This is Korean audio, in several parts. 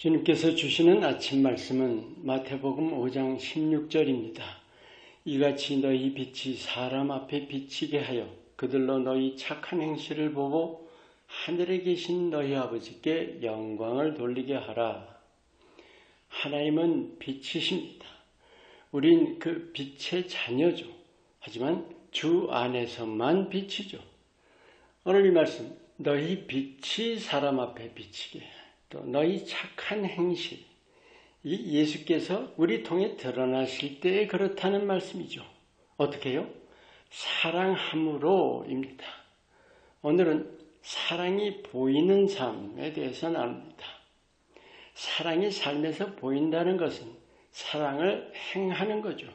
주님께서 주시는 아침 말씀은 마태복음 5장 16절입니다. 이같이 너희 빛이 사람 앞에 비치게 하여 그들로 너희 착한 행실을 보고 하늘에 계신 너희 아버지께 영광을 돌리게 하라. 하나님은 빛이십니다. 우린 그 빛의 자녀죠. 하지만 주 안에서만 빛이죠. 오늘 이 말씀, 너희 빛이 사람 앞에 비치게, 또 너희 착한 행실, 이 예수께서 우리 통해 드러나실 때에 그렇다는 말씀이죠. 어떻게 해요? 사랑함으로입니다. 오늘은 사랑이 보이는 삶에 대해서 나눕니다. 사랑이 삶에서 보인다는 것은 사랑을 행하는 거죠.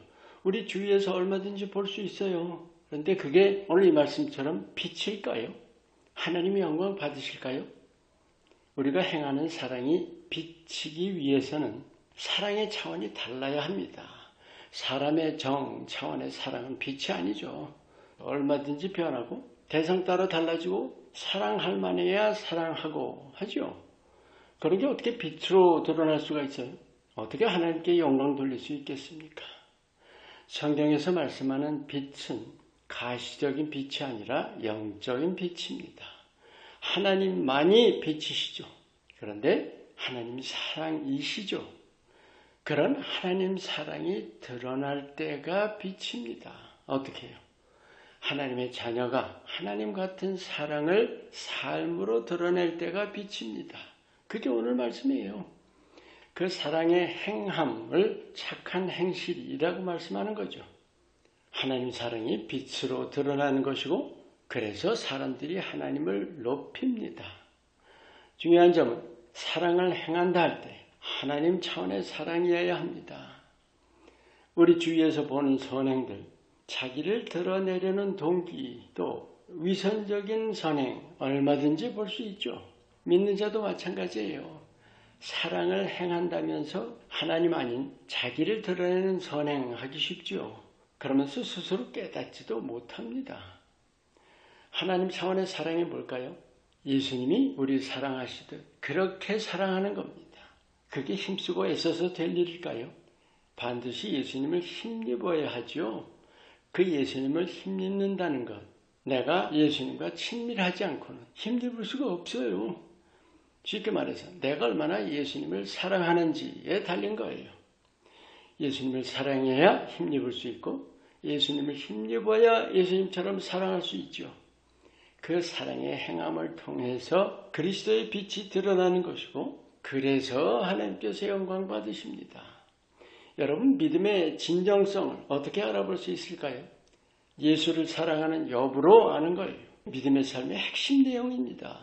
우리 주위에서 얼마든지 볼 수 있어요. 그런데 그게 오늘 이 말씀처럼 빛일까요? 하나님의 영광 받으실까요? 우리가 행하는 사랑이 비치기 위해서는 사랑의 차원이 달라야 합니다. 사람의 정 차원의 사랑은 빛이 아니죠. 얼마든지 변하고 대상 따라 달라지고 사랑할 만해야 사랑하고 하죠. 그런 게 어떻게 빛으로 드러날 수가 있어요? 어떻게 하나님께 영광 돌릴 수 있겠습니까? 성경에서 말씀하는 빛은 가시적인 빛이 아니라 영적인 빛입니다. 하나님만이 빛이시죠. 그런데 하나님이 사랑이시죠. 그런 하나님 사랑이 드러날 때가 빛입니다. 어떻게 해요? 하나님의 자녀가 하나님 같은 사랑을 삶으로 드러낼 때가 빛입니다. 그게 오늘 말씀이에요. 그 사랑의 행함을 착한 행실이라고 말씀하는 거죠. 하나님 사랑이 빛으로 드러나는 것이고 그래서 사람들이 하나님을 높입니다. 중요한 점은 사랑을 행한다 할 때 하나님 차원의 사랑이어야 합니다. 우리 주위에서 보는 선행들, 자기를 드러내려는 동기, 또 위선적인 선행 얼마든지 볼 수 있죠. 믿는 자도 마찬가지예요. 사랑을 행한다면서 하나님 아닌 자기를 드러내는 선행하기 쉽죠. 그러면서 스스로 깨닫지도 못합니다. 하나님 차원의 사랑이 뭘까요? 예수님이 우리를 사랑하시듯 그렇게 사랑하는 겁니다. 그게 힘쓰고 애써서 될 일일까요? 반드시 예수님을 힘입어야 하죠. 그 예수님을 힘입는다는 것, 내가 예수님과 친밀하지 않고는 힘입을 수가 없어요. 쉽게 말해서 내가 얼마나 예수님을 사랑하는지에 달린 거예요. 예수님을 사랑해야 힘입을 수 있고 예수님을 힘입어야 예수님처럼 사랑할 수 있죠. 그 사랑의 행함을 통해서 그리스도의 빛이 드러나는 것이고 그래서 하나님께서 영광 받으십니다. 여러분 믿음의 진정성을 어떻게 알아볼 수 있을까요? 예수를 사랑하는 여부로 아는 거예요. 믿음의 삶의 핵심 내용입니다.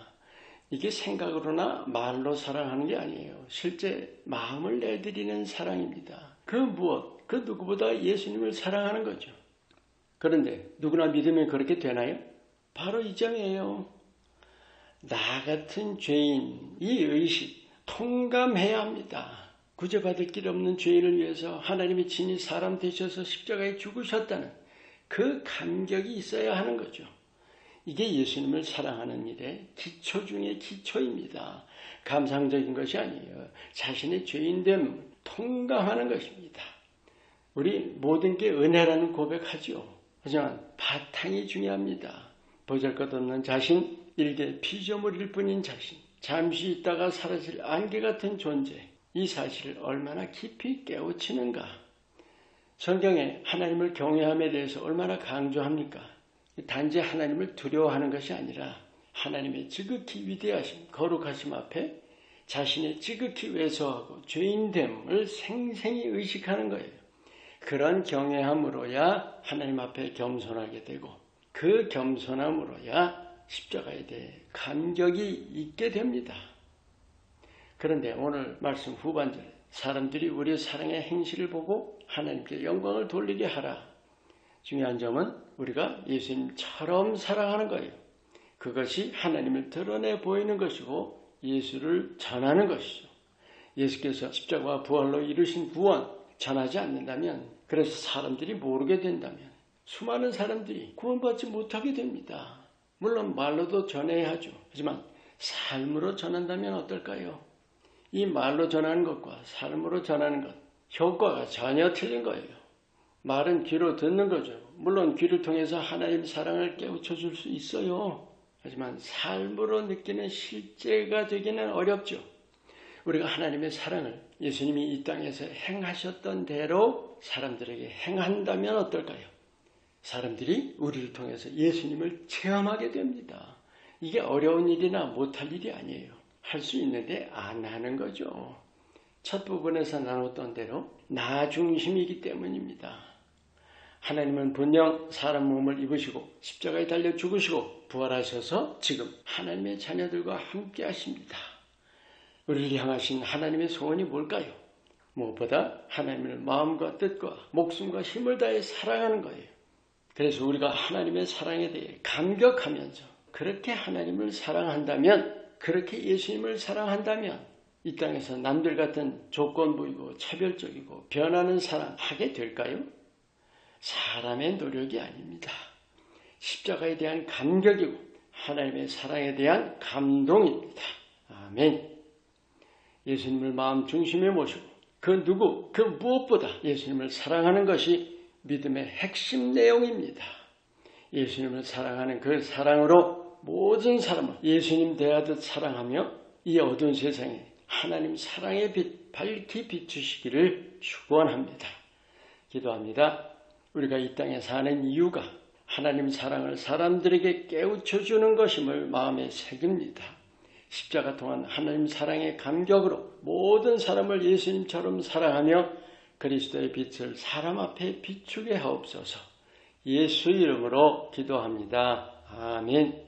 이게 생각으로나 말로 사랑하는 게 아니에요. 실제 마음을 내드리는 사랑입니다. 그 무엇, 그 누구보다 예수님을 사랑하는 거죠. 그런데 누구나 믿으면 그렇게 되나요? 바로 이 점이에요. 나 같은 죄인, 이 의식 통감해야 합니다. 구제받을 길 없는 죄인을 위해서 하나님이 친히 사람 되셔서 십자가에 죽으셨다는 그 감격이 있어야 하는 거죠. 이게 예수님을 사랑하는 일의 기초 중의 기초입니다. 감상적인 것이 아니에요. 자신의 죄인됨 통감하는 것입니다. 우리 모든 게 은혜라는 고백하죠. 하지만 바탕이 중요합니다. 보잘것없는 자신, 일개 피조물일 뿐인 자신, 잠시 있다가 사라질 안개 같은 존재, 이 사실을 얼마나 깊이 깨우치는가. 성경에 하나님을 경외함에 대해서 얼마나 강조합니까? 단지 하나님을 두려워하는 것이 아니라 하나님의 지극히 위대하심, 거룩하심 앞에 자신의 지극히 왜소하고 죄인됨을 생생히 의식하는 거예요. 그런 경외함으로야 하나님 앞에 겸손하게 되고 그 겸손함으로야 십자가에 대해 감격이 있게 됩니다. 그런데 오늘 말씀 후반절에 사람들이 우리의 사랑의 행실을 보고 하나님께 영광을 돌리게 하라. 중요한 점은 우리가 예수님처럼 사랑하는 거예요. 그것이 하나님을 드러내 보이는 것이고 예수를 전하는 것이죠. 예수께서 십자가와 부활로 이루신 구원 전하지 않는다면, 그래서 사람들이 모르게 된다면 수많은 사람들이 구원받지 못하게 됩니다. 물론 말로도 전해야 하죠. 하지만 삶으로 전한다면 어떨까요? 이 말로 전하는 것과 삶으로 전하는 것, 효과가 전혀 틀린 거예요. 말은 귀로 듣는 거죠. 물론 귀를 통해서 하나님 사랑을 깨우쳐 줄 수 있어요. 하지만 삶으로 느끼는 실제가 되기는 어렵죠. 우리가 하나님의 사랑을 예수님이 이 땅에서 행하셨던 대로 사람들에게 행한다면 어떨까요? 사람들이 우리를 통해서 예수님을 체험하게 됩니다. 이게 어려운 일이나 못할 일이 아니에요. 할 수 있는데 안 하는 거죠. 첫 부분에서 나눴던 대로 나 중심이기 때문입니다. 하나님은 분명 사람 몸을 입으시고 십자가에 달려 죽으시고 부활하셔서 지금 하나님의 자녀들과 함께 하십니다. 우리를 향하신 하나님의 소원이 뭘까요? 무엇보다 하나님을 마음과 뜻과 목숨과 힘을 다해 사랑하는 거예요. 그래서 우리가 하나님의 사랑에 대해 감격하면서 그렇게 하나님을 사랑한다면, 그렇게 예수님을 사랑한다면 이 땅에서 남들 같은 조건부이고 차별적이고 변하는 사랑 하게 될까요? 사람의 노력이 아닙니다. 십자가에 대한 감격이고 하나님의 사랑에 대한 감동입니다. 아멘. 예수님을 마음 중심에 모시고 그 무엇보다 예수님을 사랑하는 것이 믿음의 핵심 내용입니다. 예수님을 사랑하는 그 사랑으로 모든 사람을 예수님 대하듯 사랑하며 이 어두운 세상에 하나님 사랑의 빛 밝히 비추시기를 축원합니다. 기도합니다. 우리가 이 땅에 사는 이유가 하나님 사랑을 사람들에게 깨우쳐 주는 것임을 마음에 새깁니다. 십자가 통한 하나님 사랑의 감격으로 모든 사람을 예수님처럼 사랑하며 그리스도의 빛을 사람 앞에 비추게 하옵소서. 예수 이름으로 기도합니다. 아멘.